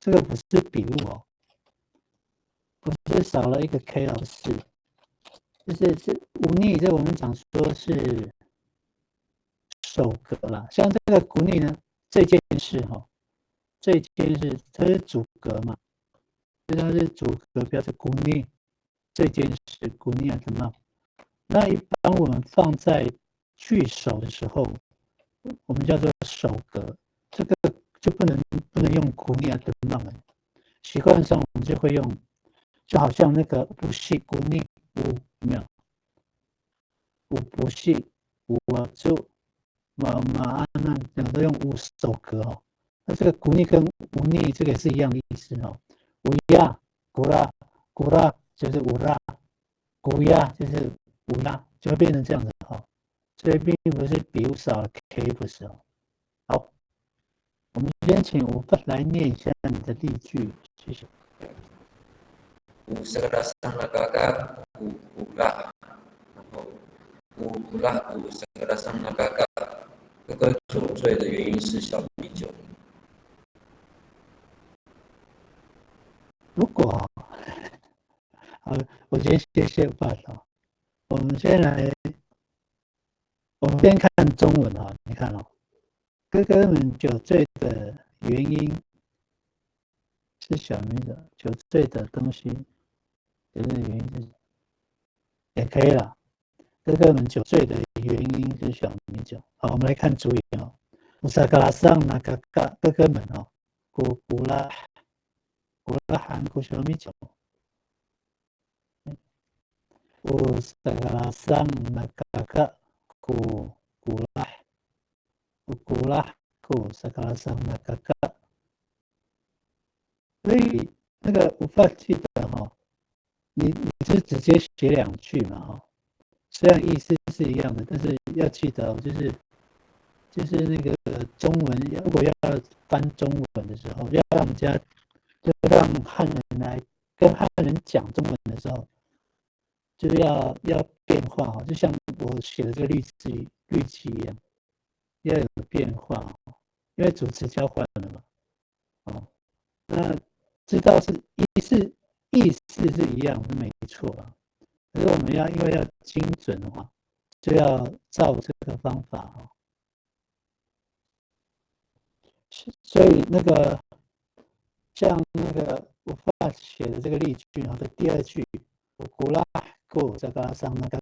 这个不是笔误哦，不是少了一个 K 哦，是，是忤逆，这我们讲说是首格啦。像这个忤逆呢，这件事哈，这件事它是主格嘛，所以它是主格表示忤逆这件事，忤逆啊什么？那一般我们放在句首的时候，我们叫做首格，这个就不能用忤逆啊等等了。习惯上我们就会用，就好像那个不系忤逆无没有，无不系无啊就安那两个都用无首格哦。那这个忤逆跟忤逆这个也是一样的意思哦。无亚古拉就是无拉，古亚就是无拉，就会变成这样子哈。所以并不是笔误少了 K 不是哦。好，我们先请吴范来念一下你的例句，谢谢。Sekarang nakaka ulah, ulah sekarang nakaka， 哥哥酒醉的原因是小米酒。如果好，我先谢谢范哦。我们先看中文哈，你看哦，哥哥们酒醉的原因是小米酒，酒醉的东西，酒醉的原因是也可以了。哥哥们酒醉的原因是小米酒。好，我们来看主语哦。乌萨格拉桑那个哥哥们哦，古拉含古小米酒。乌萨格拉桑那个古拉萨格拉桑那个。所以那个无法记得哈，你是直接写两句嘛哈，虽然意思是一样的，但是要记得就是那个中文，如果要翻中文的时候，要让人家就让汉人来跟汉人讲中文的时候，就是要变化哈，就像我写的这个例句一样，要有变化，因为主词交换了嘛，哦，那知道是意思是一样是没错啊，可是我们因为要精准的话，就要照这个方法哦。所以那个像那个我爸写的这个例句的第二句，古拉古再加上那个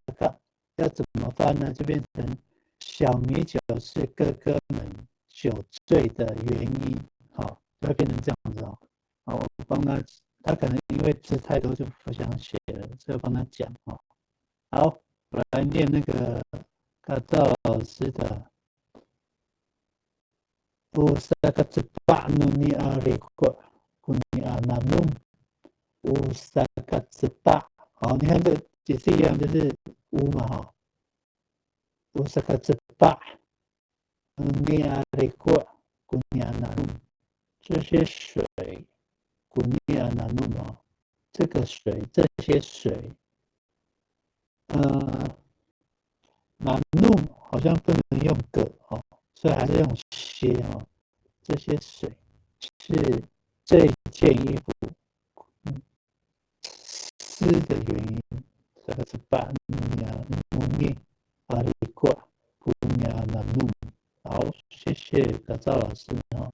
要怎么翻呢？就变成小米酒是哥哥们酒醉的原因，好，就会变成这样子哦。好，我帮他可能因为字太多就不想写了，所以帮他讲哦。好，我来念那个卡赵老师的。Usakatsepa a rekwa kuni ananum usakatsepa， 好，你看这也是一样，就是乌嘛哈。Usakatsepa a rekwa kuni ananum， 这些水 kuni ananum 哦，这个水这些水，南路好像不能用个哦，所以还是用些哦。这些水是这件衣服湿的原因，这个是把尼亚努尼阿里挂古尼亚南路。好，谢谢葛赵老师哦。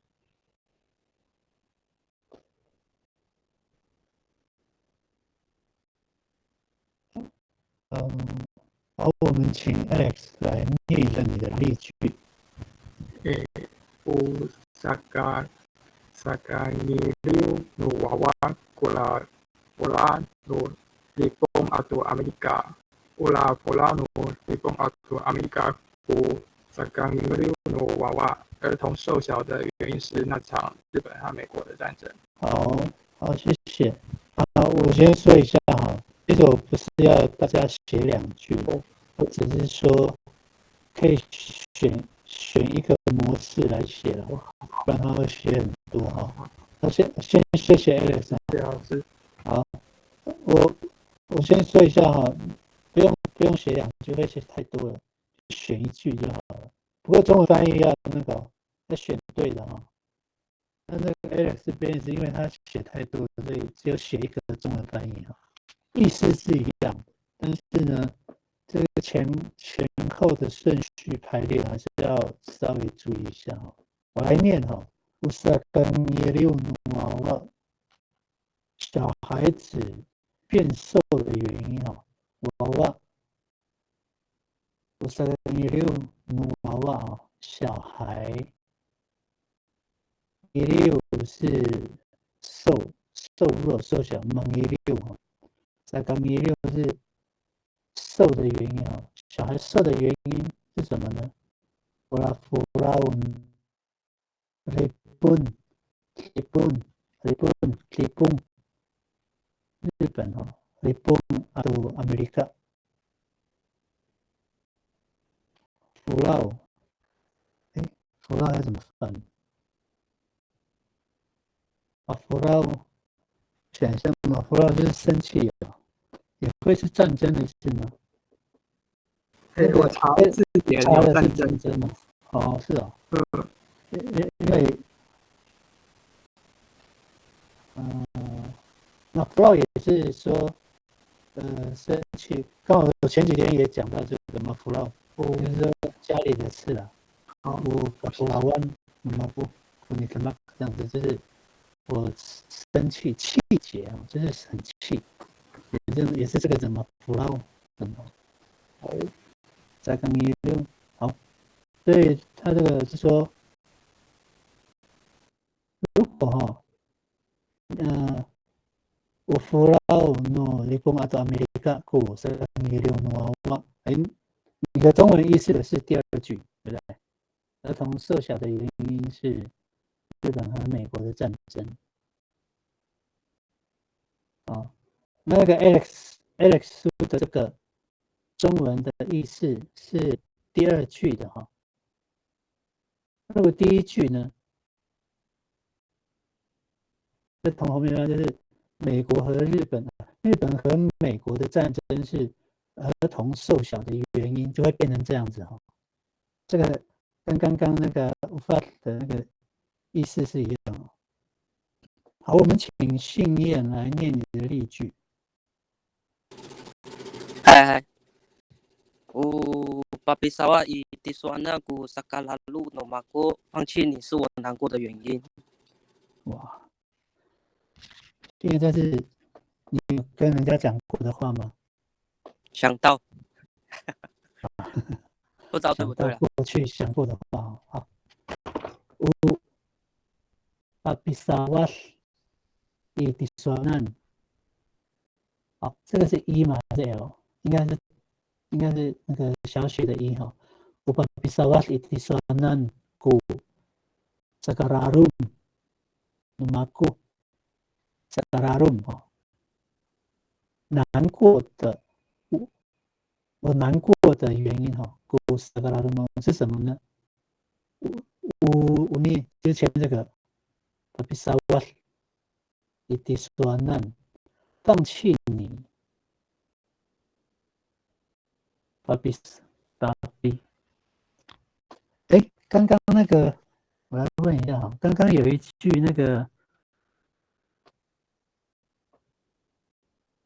好，我们请 Alex 来念一下你的例句。Sakangiliw no wawa wala no lipong ato Amerika wala no lipong ato Amerika ku Sakangiliw no wawa， 儿童瘦小的原因是那场日本和美国的战争。好，谢谢。好，我先说一下哈，其实我不是要大家写两句，我只是说可以选一个模式来写了，不然他会写很多哈。那先谢谢 Alex。对啊，是。好，我先说一下哈，不用写两句，会写太多了，选一句就好了。不过中文翻译要那个要选对的哈。那个 Alex 这边是因为他写太多，所以只有写一个中文翻译意思是一样，但是呢，这个前后的顺序排列还是要稍微注意一下我来念Usakamiriu小孩子变瘦的原因娃娃Usakamiriu娃娃小孩，iriu 是瘦弱瘦小，mangiriu Usakamiriu是瘦的原因小孩瘦的原因是什么呢？Ora furaun ripun 日本ripun atau Amerika furau furau 要怎么翻？furau 想一下嘛，furau 就是生气也会是战争的意思吗？我查字典查的是战争吗？是因为那 furau 也是说生气，刚好我前几天也讲到这个嘛 furau，就是说家里的事啦。我老湾你什么这样子，就是我生气气节就是很气，也是这个怎么 furau 什么再跟你用好，所以他这个是说，如果我furau no lipong atau Amerika ku sa milyon no 你的中文意思的是第二句，对不对？儿童瘦小的原因是日本和美国的战争。那个 Alex 说的这个中文的意思是第二句的如果第一句呢，在同后面就是美国和日本和美国的战争是儿童瘦小的原因，就会变成这样子这个跟刚刚那个无法的那个意思是一样好，我们请信燕来念你的例句。Hai, Papisawa itiswana ku sakalalu no mako 放弃你是我难过的原因。哇，现在是你有跟人家讲过的话吗？想到，不知道对不对了。过去想过的话好。Papisawa itiswanan 好，这个是一嘛还是 L？ 应该是那个小写的一Papisawa itiswanan ku sakararum numaku sakararum 难过的我难过的原因ku sakararum 是什么呢？我念就是前面这个 Papisawa itiswanan 放弃你。Papi，刚刚那个，我来问一下刚刚有一句那个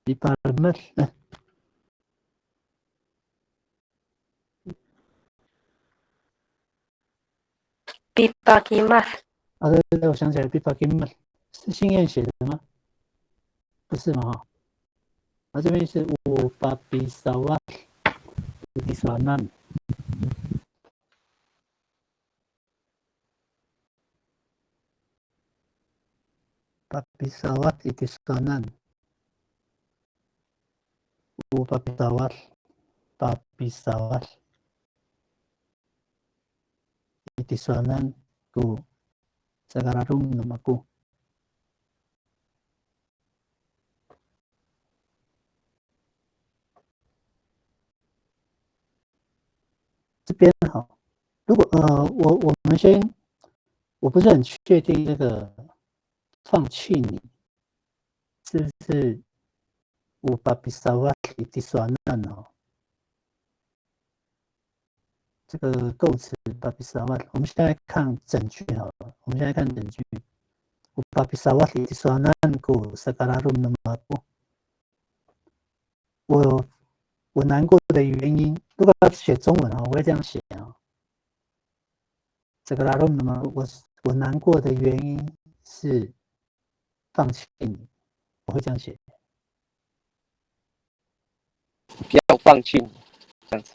department， Pipakimas。对，我想起来 department 是信燕写的吗？不是嘛这边是我Papi Sawat Itiswanan。Papi Sawat Itiswanan。我Papi Sawat Itiswanan ku Sagararung namaku。这边如果我们先，我不是很确定这个放弃你是不是我Papisawat itiswanan这个构词Papisawat，我们现在看整句好了。我们现在看整句 Upa pesawat itisanan ku sakararum namaku。我难过的原因，如果要写中文啊，我会这样写啊。sakararum namaku，我难过的原因是放弃你，我会这样写。不要放弃你，这样子。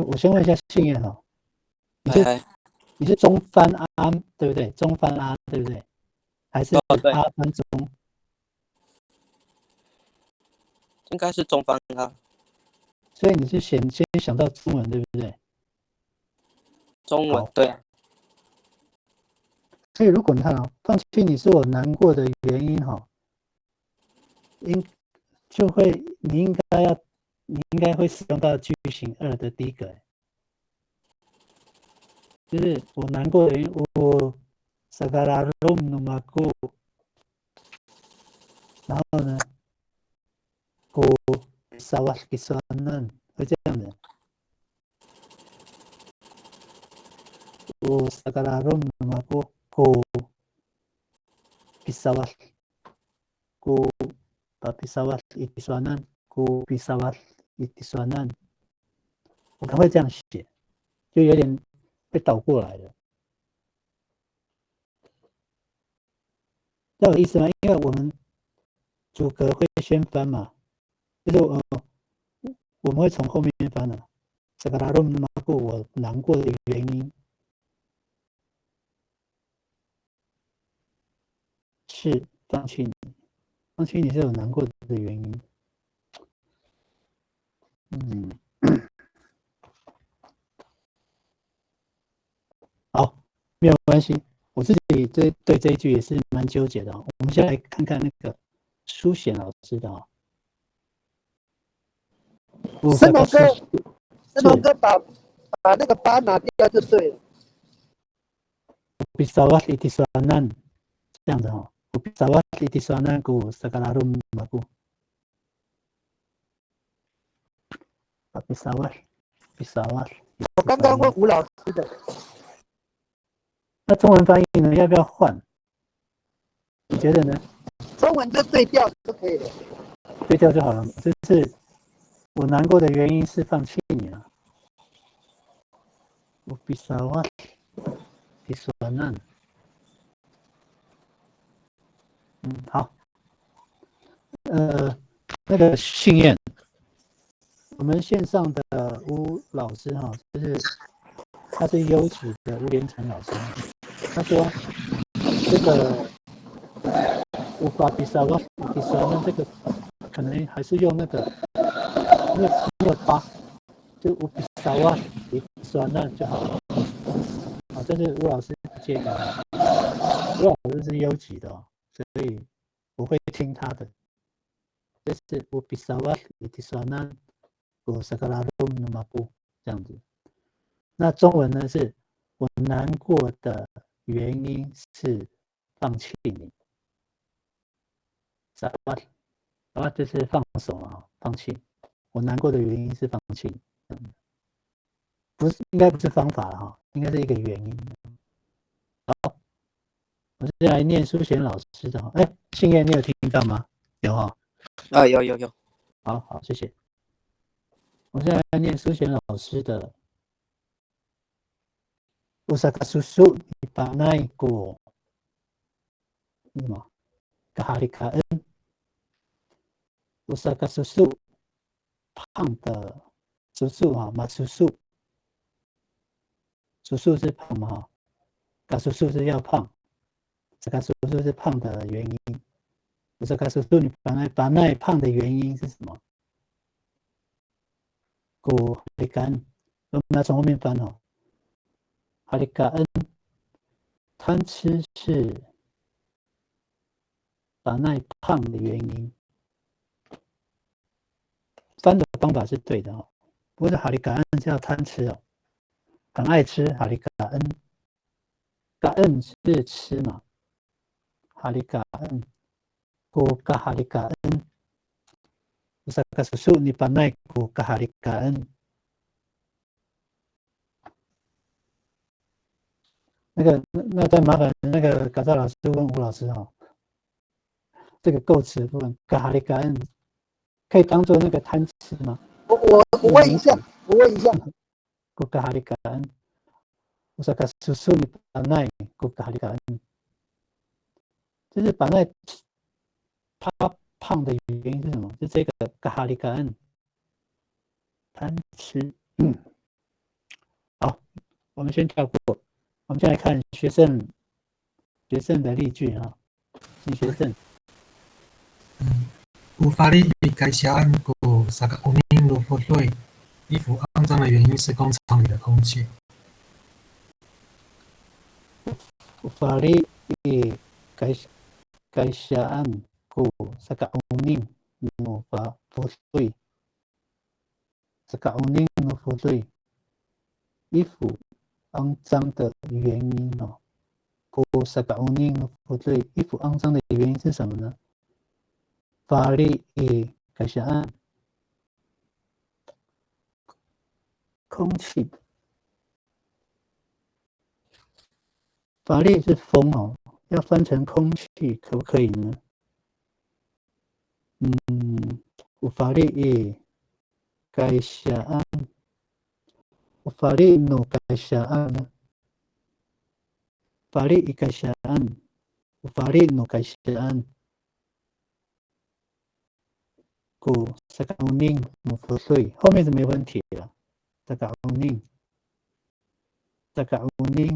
我先问一下信燕哈，你是中翻阿对不对？中翻阿对不对？还是阿翻中？应该是中翻阿。所以你是先想到中文对不对？中文对啊。所以如果你看啊，放弃你是我难过的原因哈，你应该会使用到句型2的第一个，就是我难过的原因，我sakararum namaku，然后呢，我pesawat kisanan，会这样的，我sakararum namaku，我pesawat，我pesawat itisanan，我pesawat itisanan，我可能会这样写，就有点被倒过来了。这有意思吗？因为我们主格会先翻嘛，就是我们会从后面翻的。sakararum namaku，我难过的原因是放弃你，放弃你是有难过的原因。好，没有关系，我自己对这一句也是蛮纠结的。我们先来看看那个书显老师的啊。申龙哥把那个八拿掉就对了。pesawat itisanan，这样子哈。pesawat itisanan ku sakararum namaku。pesawat。我刚刚问吴老师的。那中文翻译呢？要不要换？你觉得呢？中文就对调就可以了。对调就好了。就是我难过的原因是放弃你了。pesawat itisanan。好。那个信燕，我们线上的吴老师哈，就是他是优质的吴连成老师，他说这个无法pesawat itisanan这个可能还是用那个，因为没有八，就pesawat itisanan就好了。好，这是吴老师接给的，吴老师是优级的，所以我会听他的。这是pesawat itisanan ku sakararum namaku 这样子。那中文呢是我难过的原因是放弃你。sakararum 就是放手啊，放弃。我难过的原因是放弃。不是，应该不是方法了哈，应该是一个原因。好，我现在来念书贤老师的。信燕，你有听到吗？有哈。有。好，谢谢。我现在来念书贤老师的。Usaha susu dipanai ku keharikaan。Usaha susu 胖的susu哈，马susu，susu是胖嘛哈，嘎susu是要胖，这个susu是胖的原因。Usaha susu dipanai 胖的原因是什么？ku harikaan，我们要从后面翻哦。harikaan 贪吃是panai 胖的原因。翻的方法是对的哦，不是harikaan叫贪吃哦，很爱吃harikaan，kaan 是吃嘛，harikaan ku kaharikaan， usaha susu dipanai ku kaharikaan。那再麻烦那个嘎扎老师问吴老师哈，这个构词部分嘎哈利嘎恩可以当做那个贪吃吗？我问一下，古嘎哈利嘎恩，我说嘎叔叔你把奈古嘎哈利嘎恩，就是把奈他胖的原因是什么？就这个嘎哈利嘎恩贪吃。好，我们先跳过，我们先来看学生的例句啊，请学生。Ufari ko saka uning lufutui，衣服肮脏的原因是工厂里的空气。Ufari kaisaan ko saka uning lufutui，saka uning lufutui，衣服肮脏的原因哦。ko saka uning lufutui，衣服肮脏的原因是什么呢？Fari kaisaan，空气。法力是风哦，要翻成空气可不可以呢？法力该下岸，法力no该下岸呢？法力该下岸，法力no该下岸。古萨卡乌宁no浮水，后面是没问题了。萨卡乌宁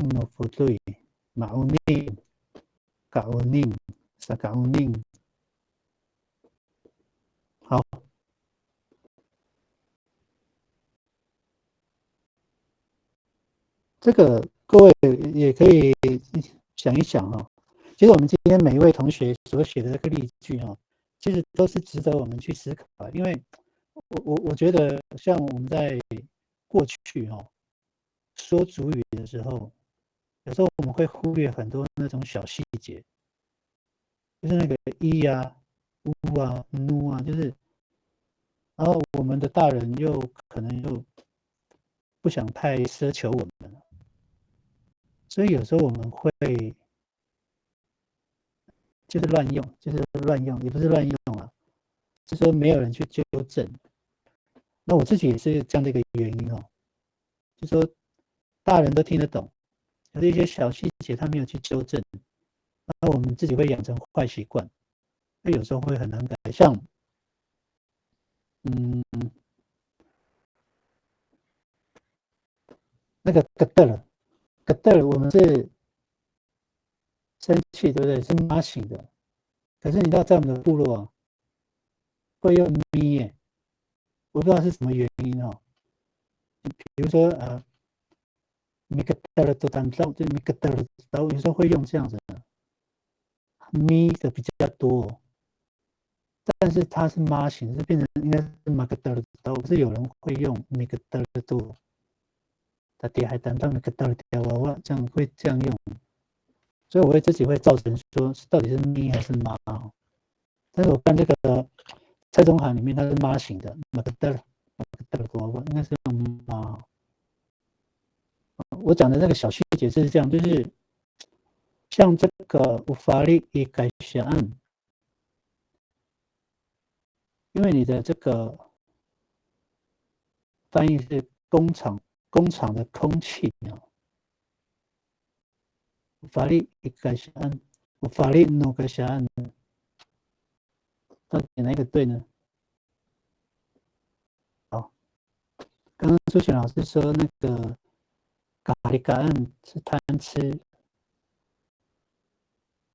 no浮水。Maunin, kaunin, sakaunin。好，这个各位也可以想一想哦。其实我们今天每一位同学所写的这个例句哦，其实都是值得我们去思考。因为我觉得像我们在过去哦说主语的时候。有时候我们会忽略很多那种小细节，就是那个一啊、乌啊、nu啊，就是，然后我们的大人又可能又不想太奢求我们，所以有时候我们会就是乱用，也不是乱用啊，就是说没有人去纠正。那我自己也是这样的一个原因哦，就是说大人都听得懂。可是一些小细节他没有去纠正，那我们自己会养成坏习惯，那有时候会很难改。像，那个格德尔，我们是生气，对不对？是妈醒的。可是你知道，在我们的部落啊，会用咪耶，我不知道是什么原因哦。比如说米格德尔都单刀，就米格德尔刀，有时候会用这样子的，咪的比较多、哦，但是它是妈型，是变成应该是马格德尔刀，可是有人会用米格德尔多，他爹还单到米格德尔雕娃娃，这样会这样用，所以我会自己会造成说到底是咪还是妈、哦，但是我看这个蔡宗涵里面它是妈型的，马格德尔娃娃应该是用妈。我讲的那个小细节是这样，就是像这个无法力一改写案，因为你的这个翻译是工厂的空气啊，无法力一改写案，无法力 no 改写案，到底哪一个对呢？好，刚刚苏璇老师说那个咖喱咖恩是贪吃，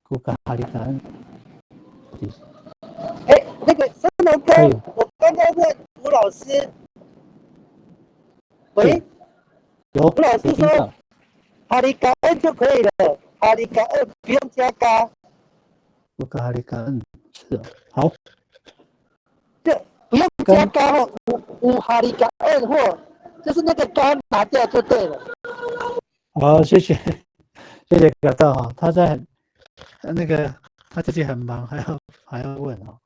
古咖喱咖恩。那个森龙哥，我刚刚问吴老师，喂，有吴老师说哈利咖恩就可以了，哈利咖恩不用加咖。古咖喱咖恩是好，对，不用加咖哦，无哈利咖恩或就是那个咖拿掉就对了。好，谢谢葛道哈，他在那个他自己很忙，还要问哦。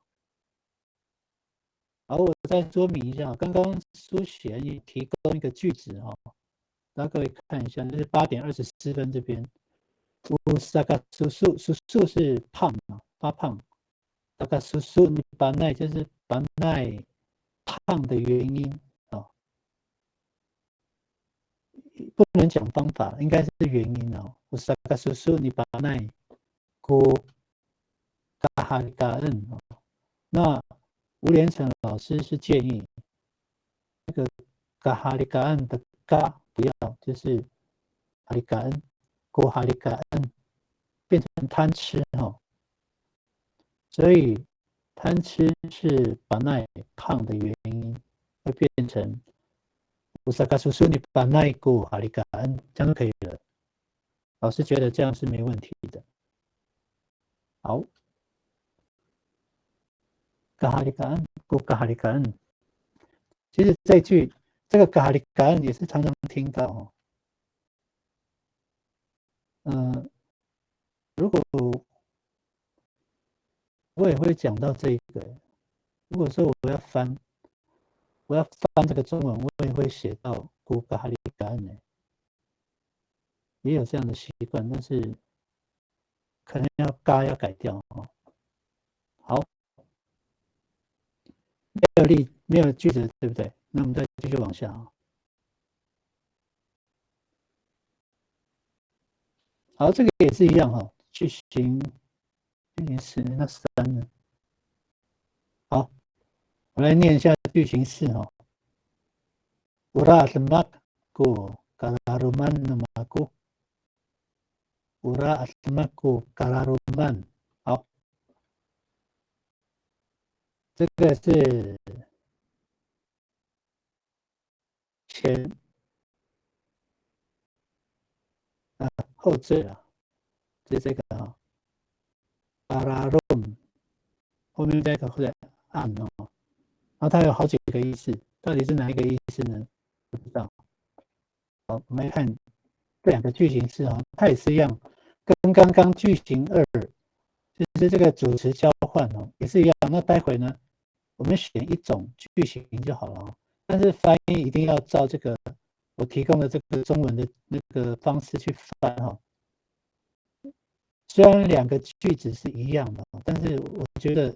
好，我再说明一下，刚刚苏贤也提供一个句子哈，大家各位看一下，就是8:24这边，乌萨嘎苏苏，苏苏是胖嘛，发胖。萨嘎苏苏你巴奈就是巴奈胖的原因哦，不能讲方法，应该是原因哦。乌萨嘎苏苏你巴奈古嘎哈里嘎恩哦，那吴连成老师是建议那个嘎哈里嘎恩的嘎不要，就是哈里嘎恩，古哈里嘎恩变成贪吃哦，所以贪吃是把奈胖的原因，会变成乌萨嘎苏苏你把奈古哈里嘎恩，这样就可以了。老师觉得这样是没问题的。好，嘎哈里嘎恩古嘎哈里嘎恩，其实这句这个嘎哈里嘎恩也是常常听到哦。如果我也会讲到这个，如果说我要翻这个中文，我也会写到古嘎哈里嘎恩呢，也有这样的习惯，但是可能要改掉哦。好，没有句子，对不对？那我们再继续往下啊。好，这个也是一样哈，句型4那3呢？好，我来念一下句型4哈。Ura asmak ko kararuman namaku。Ura asmak ko kararuman。好，这个是前后缀啊，就这个啊 ，kararum 后面再一个或者按哦，然后它有好几个意思，到底是哪一个意思呢？不知道。好，我们来看这两个句型式啊，它也是一样，跟刚刚句型2就是这个主词交换哦，也是一样。那待会呢，我们选一种句型就好了哦，但是翻译一定要照这个我提供的这个中文的那个方式去翻哈。虽然两个句子是一样的，但是我觉得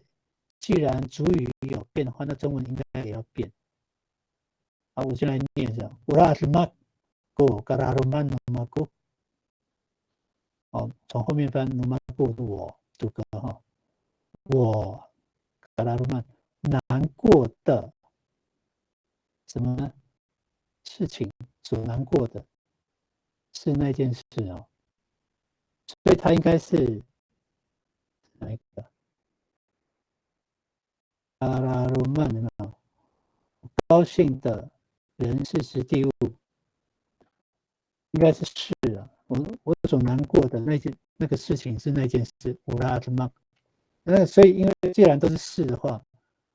既然主语有变的话，那中文应该也要变。好，我先来念一下。Ura asmak ko kararuman namaku。好，从后面翻 namaku 是我主格哈，我 kararuman 难过的什么呢？事情所难过的是那件事哦，所以它应该是哪一个？阿拉鲁曼有没有？高兴的人事时地物，应该是事啊。我所难过的那个事情是那件事，乌拉特曼。所以因为既然都是事的话，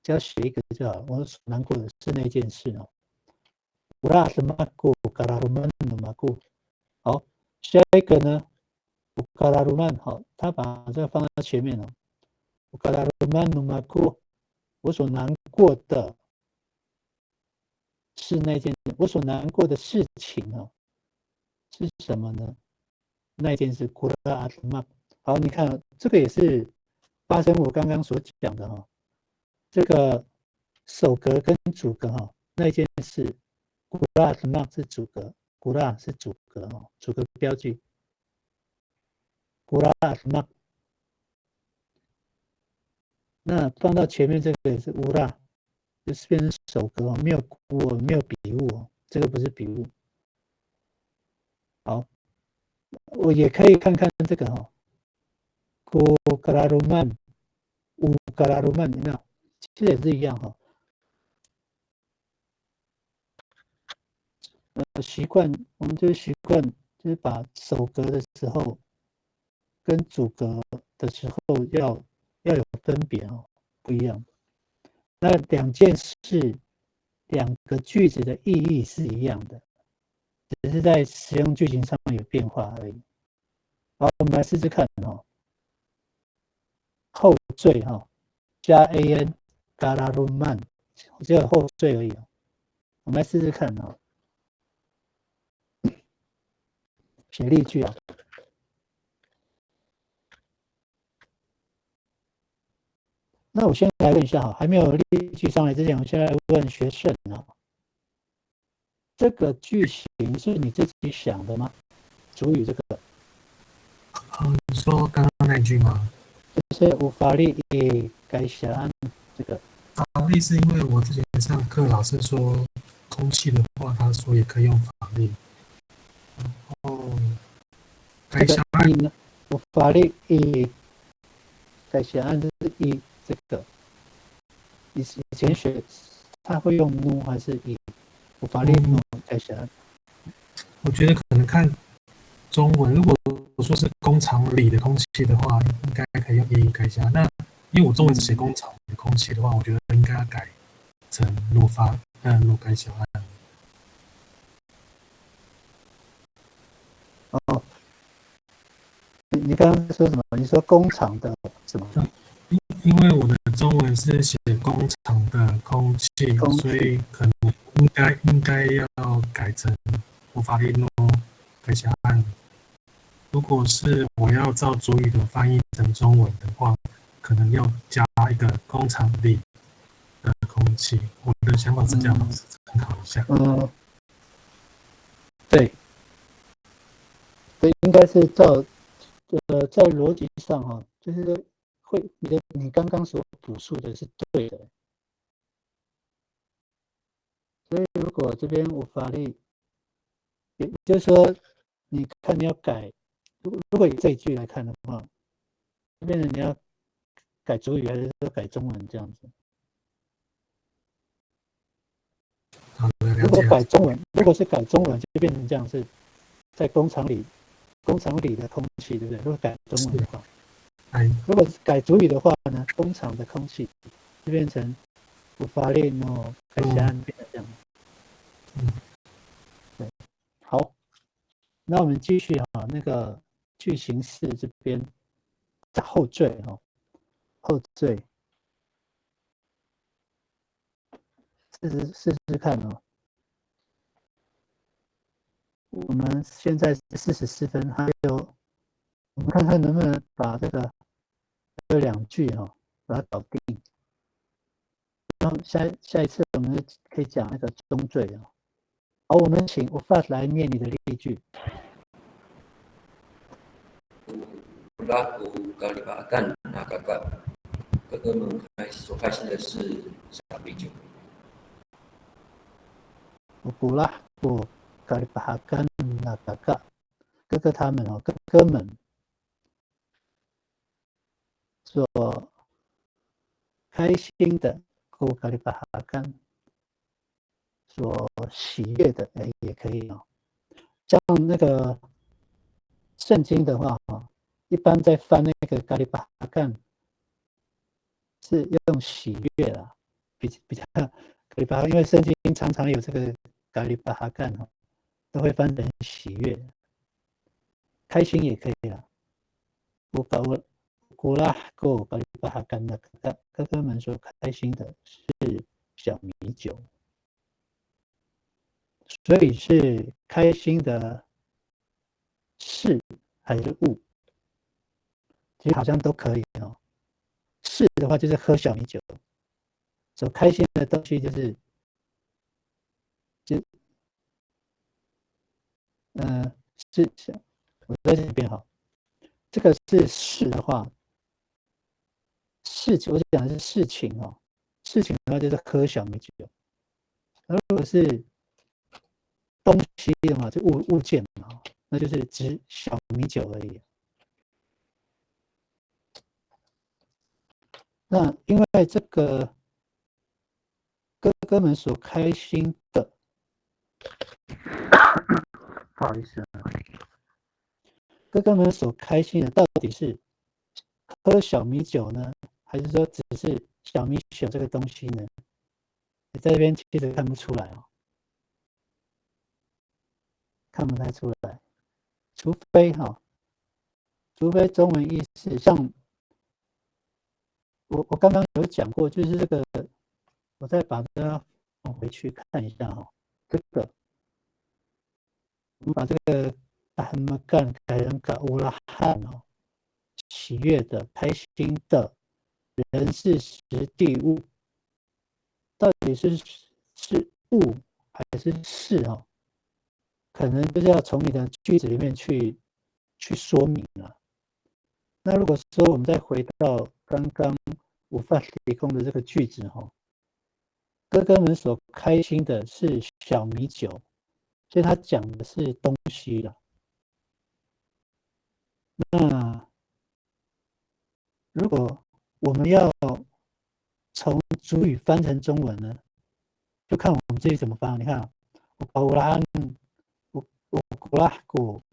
只要写一个就好。我所难过的是那件事哦。乌拉特曼古卡拉鲁曼努马古。好，下一个呢？乌卡拉鲁曼好，他把这个放在前面哦。乌卡拉鲁曼努马古，我所难过的是那件，我所难过的事情哦，是什么呢？那件事古拉阿特曼。好，你看这个也是发生我刚刚所讲的哈，这个首格跟主格哈，那件事古拉阿特曼是主格，古拉是主格哦，主格标记。古拉阿特曼，那放到前面这个也是乌拉，就是变成首格哦，没有古，没有笔误哦，这个不是笔误。好，我也可以看看这个哈，古格拉鲁曼，乌格拉鲁曼，有没有？其实也是一样哈。习惯，我们就是习惯，就是把首格的时候跟主格的时候要有分别哦，不一样。那两件事、两个句子的意义是一样的，只是在使用句型上有变化而已。好，我们来试试看哦。后缀哈，加 an 嘎拉鲁曼，只有后缀而已哦。我们来试试看哦。写例句啊。我先来问一下哈，还没有例句上来之前，我先来问学生啊，这个句型是你自己想的吗？主语这个，你说刚刚那句吗？就是无法力也该想这个。法律是因为我之前上课老师说空气的话，他说也可以用法律。哦，该这想个以呢，无法力也该想就是以这个，以前学他会用nu还是以无法力nu该想？我觉得可能看中文，如果说是工厂里的空气的话，应该可以用也改一下。那因为我中文只写工厂的空气的话，我觉得应该要改成鲁改小案。哦，你刚刚说什么？你说工厂的什么？因为我的中文是写工厂的空气，所以可能应该要改成无法利诺改小案。如果是我要照主语的翻译成中文的话，可能要加一个工厂里的空气。我的想法是这样，参考一下。对，应该是在逻辑上哈，就是说你刚刚所补述的是对的，所以如果这边无法律，也就是说，你看你要改，如果以这一句来看的话，变成你要改主语还是说改中文这样子？好的，了如果解。改中文，如果是改中文，就变成这样是在工厂里的空气，对不对？如果改中文的话，如果是改主语的话呢，工厂的空气就变成无法律哦，改下安变成这样。对，好，那我们继续哈，那个句型4这边加后缀哈，后缀，试试看哦。我们现在44分，还有我们看看能不能把这个还有2句哈，把它搞定。然后下一次我们可以讲那个中缀啊。好，我们请Ufat来念你的例句。Pelaku Kalipakan那哥哥们所开心的是小米酒。Pelaku Kalipakan那哥哥他们哦，哥哥们所开心的Kalipakan所喜悦的，也可以哦。像那个圣经的话一般在翻那个咖喱巴干是用喜悦啦，比较咖喱巴，因为圣经常常有这个咖喱巴干都会翻成喜悦，开心也可以啦。古拉够咖喱巴干的哥哥们说开心的是小米酒，所以是开心的事还是物？其实好像都可以哦。事的话就是喝小米酒，所开心的东西就是我再讲一遍哈，这个是事的话，事情我讲的是事情哦，事情的话就是喝小米酒，如果是东西的话，就物件嘛，那就是指小米酒而已。那因为这个哥哥们所开心的，不好意思啊，哥哥们所开心的到底是喝小米酒呢，还是说只是小米酒这个东西呢？你在这边其实看不出来哦，看不太出来，除非中文意思像。我刚刚有讲过，就是这个，我再把它放回去看一下哈。这个，我们把这个阿姆干改成嘎乌拉汉哦，喜悦的、开心的人是实地物，到底是物还是事哦？可能就是要从你的句子里面去说明了。那如果说我们再回到刚刚午饭提供的这个句子哈，哥哥们所开心的是小米酒，所以他讲的是东西了。那如果我们要从主语翻成中文呢，就看我们自己怎么翻。你看，Ukulaku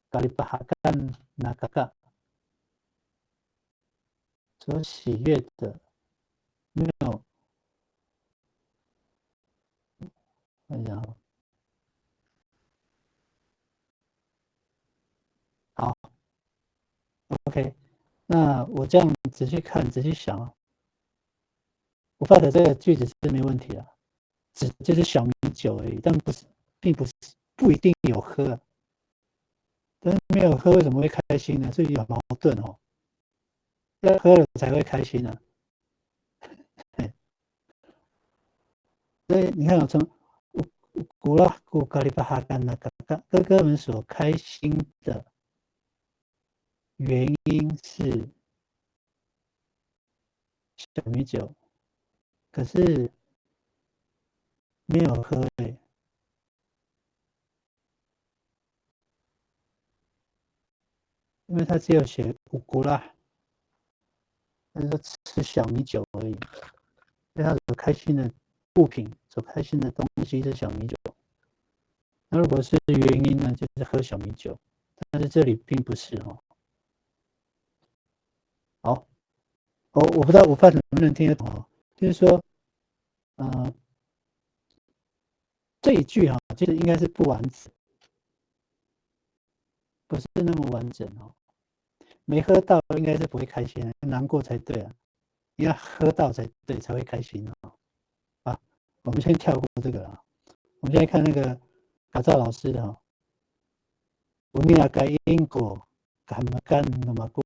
kalibahakan nagaga， 所喜悦的没有，看一下哈，好 ，OK， 那我这样仔细看、仔细想啊，我发的这个句子是没问题的，只就是小米酒而已，但并不一定有喝啊。但是没有喝为什么会开心呢？这有矛盾哦。要喝了才会开心啊。所以你看，我从古拉古咖喱巴哈干那哥哥们所开心的原因是小米酒，可是没有喝欸。因为他只有写五谷啦，他说吃小米酒而已，所以他所开心的物品、所开心的东西是小米酒。那如果是原因呢，就是喝小米酒，但是这里并不是哦。好，我不知道午饭能不能听得懂哦，就是说，这一句哈，其实应该是不完整，不是那么完整哦。没喝到应该是不会开心，难过才对啊。你要喝到才对，才会开心哦。啊，我们先跳过这个啊，我们现在看那个卡照老师的哈。Unia kain ko kahamakan namaku.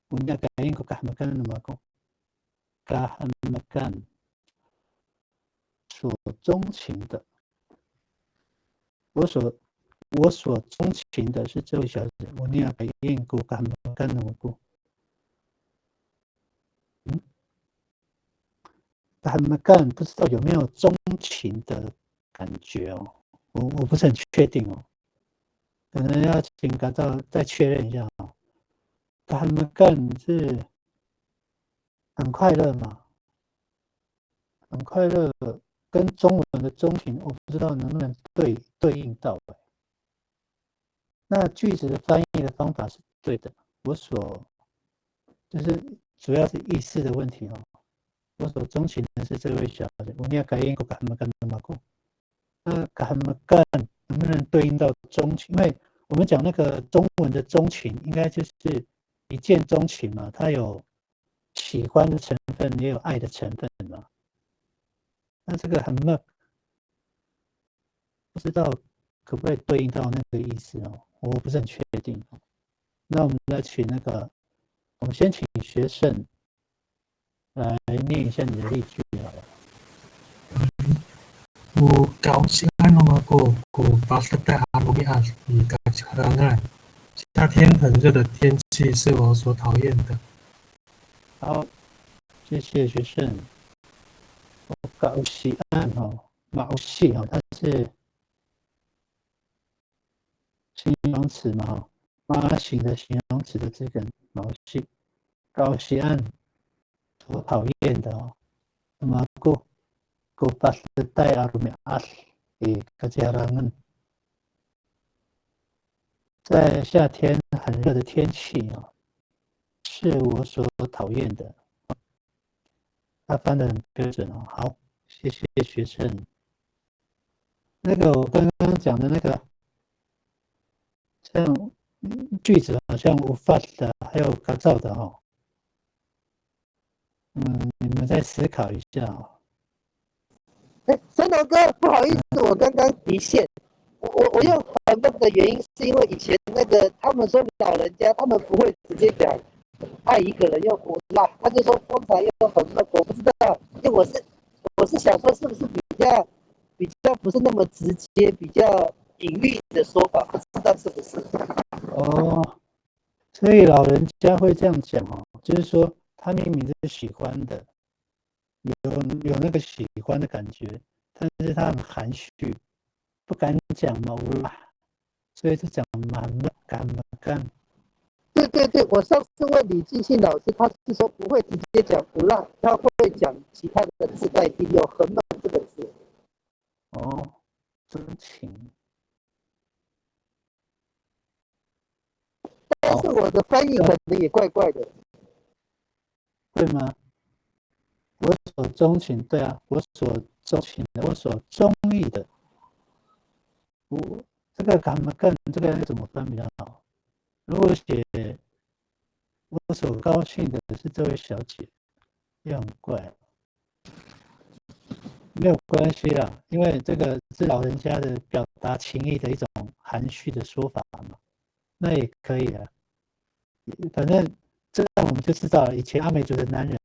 Unia kain ko kahamakan namaku. kahamakan 所钟情的，我所钟情的是这位小姐。Unia kain ko kahamakan namaku. kahamakan 不知道有没有钟情的感觉哦，我不是很确定哦。可能要请改造再确认一下啊。他们干是很快乐嘛？很快乐，跟中文的钟情，我不知道能不能对应到。那句子的翻译的方法是对的，就是主要是意思的问题哦。我所钟情的是这位小姐，我念改英国干嘛干嘛过。那干嘛干能不能对应到钟情？因为我们讲那个中文的钟情，应该就是一见钟情嘛，它有喜欢的成分，也有爱的成分嘛。那这个很闷，不知道可不可以对应到那个意思哦？我不是很确定。那我们来请我们先请学生来念一下你的例句好了。夏天很热的天气是我所讨厌的。好，谢谢学生。高西安毛细它是形容词嘛妈型的形容词的这个毛细，高西安所讨厌的哦。那么ko pastai arumi kejaranan， 在夏天很热的天气哦，是我所讨厌的。他翻得很标准哦。好，谢谢学生。那个我刚刚讲的那个，像句子好像无法的，还有改造的哦。你们再思考一下哦。森头哥，不好意思，我刚刚离线。我用很笨的原因，是因为以前那个他们说老人家他们不会直接讲爱一个人用无赖，他就说风采又很热，我不知道，因为我是想说是不是比较不是那么直接，比较隐喻的说法，不知道是不是？哦，所以老人家会这样讲哦，就是说他明明是喜欢的，有那个喜欢的感觉，但是他很含蓄，不敢讲嘛，无啦，所以就讲干。对对对，我上次问李继信老师，他是说不会直接讲不辣，他会讲其他的字代替，有很满这个字。哦，真情。但是我的翻译可能也怪怪的。对吗？我所钟情，对啊，我所钟情的，我所中意的，我这个干嘛干？这个要怎么翻比较好？如果写我所高兴的是这位小姐，也很怪，没有关系啦，因为这个是老人家的表达情意的一种含蓄的说法嘛，那也可以啊。反正这样我们就知道了，以前阿美族的男人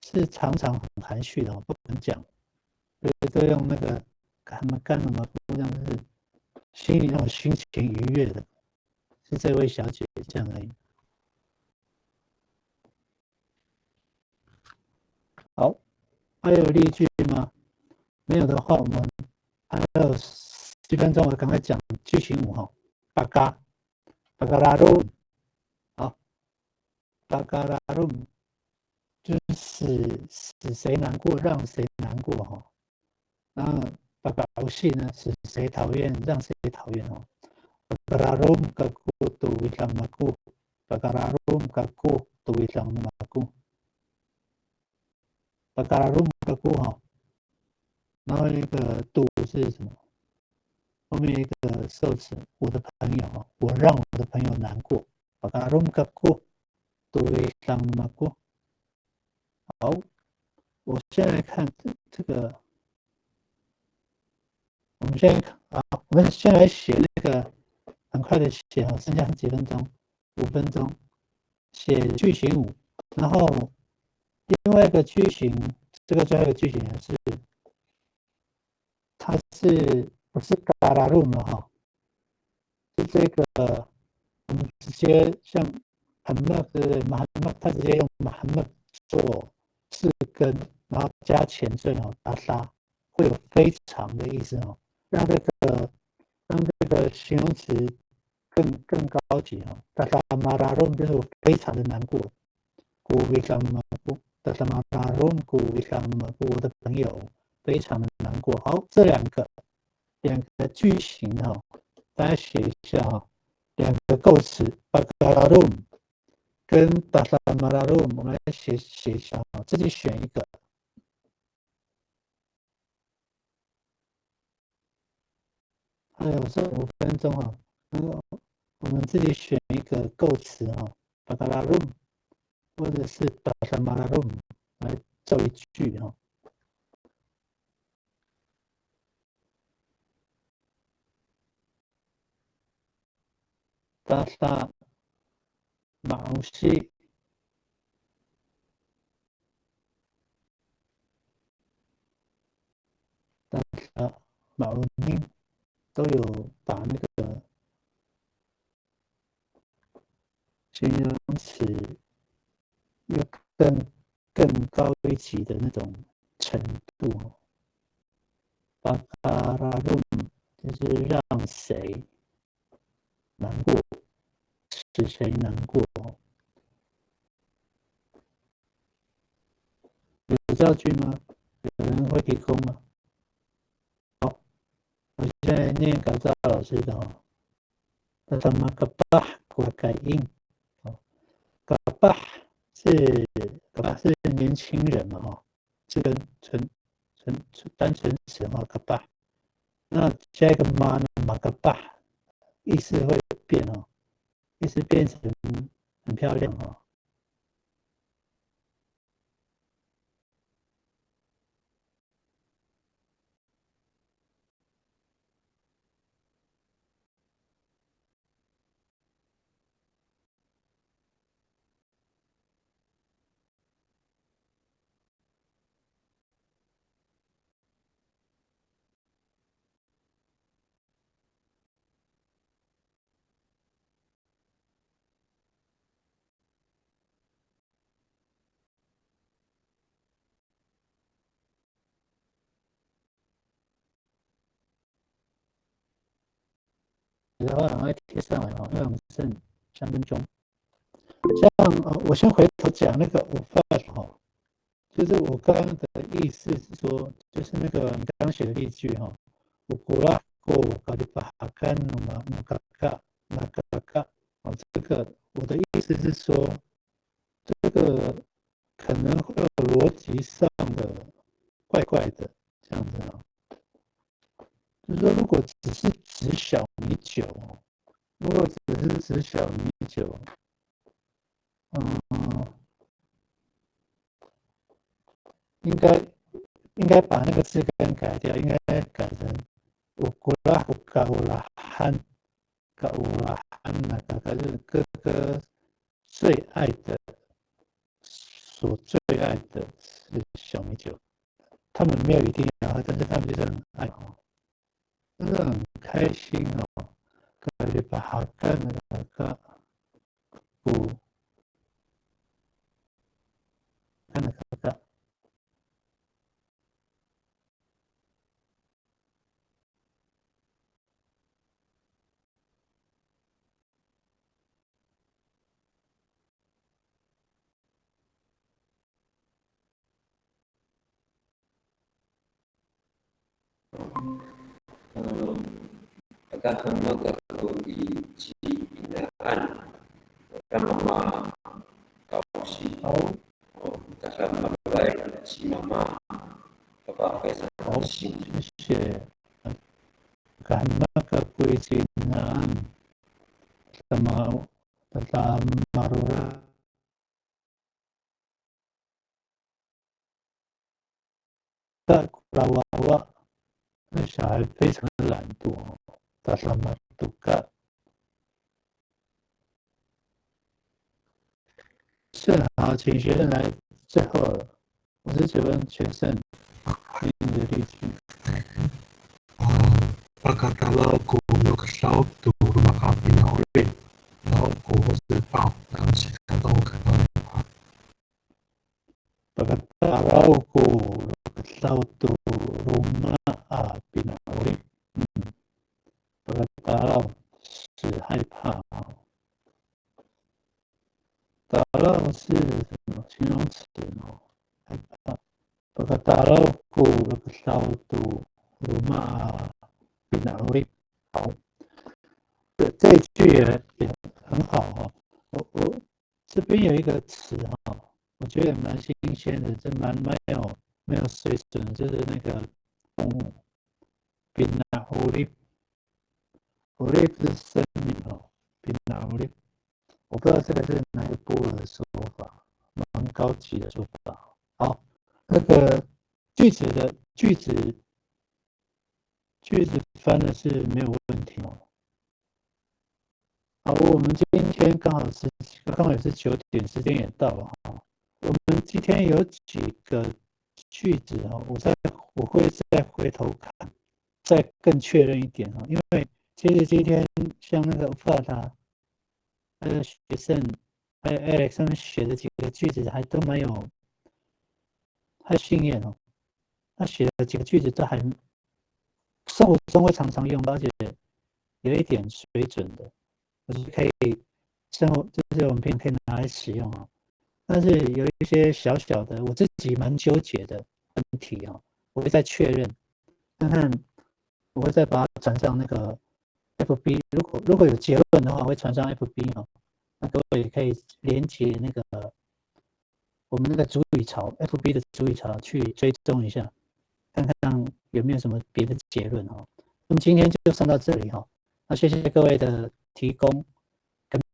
是常常很含蓄的，不能讲。都用那个干什么这样是心里那种心情愉悦的，是这位小姐这样而已。好，还有例句吗？没有的话，我们还有7分钟，我赶快讲句型5哈。巴嘎拉鲁，好，巴嘎拉鲁就是使谁难过，让谁难过哈。然后巴嘎乌戏呢，使谁讨厌，让谁讨厌哦。Pagkararom kaku tuwid lang maku. Pagkararom kaku tuwid lang maku. Pagkararom kaku 哈，然后一个度是什么？后面一个受词，我的朋友，我让我的朋友难过。Pagkararom kaku tuwid lang maku。好，我先来看这个，我们先来写那个，很快的写哈，剩下几分钟，5分钟，写句型5，然后另外一个句型，这个最后一个句型是，它是不是嘎拉路嘛哈？是这个，我们直接像很那个马那，他直接用马那做字根，然后加前缀哦，达拉会有非常的意思哦，让这个形容词更高级哦，达拉马拉路就是我非常的难过，古非常难过。达拉马拉路古非常难过，我的朋友非常的难过。好，这两个句型哈，大家写一下哈，两个构词巴嘎拉鲁跟达拉马拉鲁，我们来写一下哈，自己选一个。还有这5分钟哈，我们自己选一个构词哈，巴嘎拉鲁或者是达拉马拉鲁来造一句哈。达拉马乌西，达拉马乌尼都有把那个形容词又更高一级的那种程度。巴嘎拉鲁就是让谁难过，使谁难过。有造句吗？有人会提供吗？好，我现在念改造老师的哦。Pertama kebah gua kain。kebah 是年轻人嘛哈，这个单纯词嘛 kebah，那加一个嘛呢嘛 kebah，意思会变哦，意思变成很漂亮哦。的话，赶快贴上来因为我们剩3分钟。像我先回头讲那个5发就是我刚刚的意思是说，就是那个你刚刚写的例句我古拉过搞的把干嘛那个这个我的意思是说，这个可能会有逻辑上的怪怪的这样子就是说，如果只是指小米酒，如果只是指小米酒，应该把那个字根改掉，应该改成乌古拉乌嘎乌拉罕嘎乌拉罕那个就是哥哥最爱的所最爱的是小米酒，他们没有一定要喝，但是他们就是很爱就是很开心可以把它干那个不干那个。Pagka magkakulugi pinaan mama kausi kasama babae si mama babae sa kausi 谢谢。干那个规矩什么马路拉娃娃，那小孩非常的懒惰打什么都干。是好，请学生来最后了。59分学生念的例句。Pagkatapos ko nagsaw to rumah kami na ulit. Lahat ko sa pao ng sikatong kanina. Pagkatapos ko nagsaw to rumah kami na ulit. Pagkatapos 是害怕打扰是什么形容词害怕。Pagkatapos ko nagsaw to rumah好，这一句也很好我这边有一个词我觉得蛮新鲜的，这蛮没有水准的，就是那个动物。Urip 是生命Urip， 我不知道这个是哪一部的说法，蛮高级的说法。好，那个句子翻的是没有问题好，我们今天刚好也是9点，时间也到了我们今天有几个句子我会再回头看，再更确认一点因为其实今天像那个Fat还有学生还有 Alex 他们写的几个句子还都蛮有还新颖他写的几个句子都还生活中会常常用，而且有一点水准的，就是可以就是我们平常可以拿来使用但是有一些小小的我自己蛮纠结的问题我会再确认看看，我会再把它传上那个 FB， 如果有结论的话，我会传上 FB 那各位也可以连接那个我们那个主语槽 FB 的主语槽去追踪一下，看看有没有什么别的结论那么今天就上到这里那谢谢各位的提供。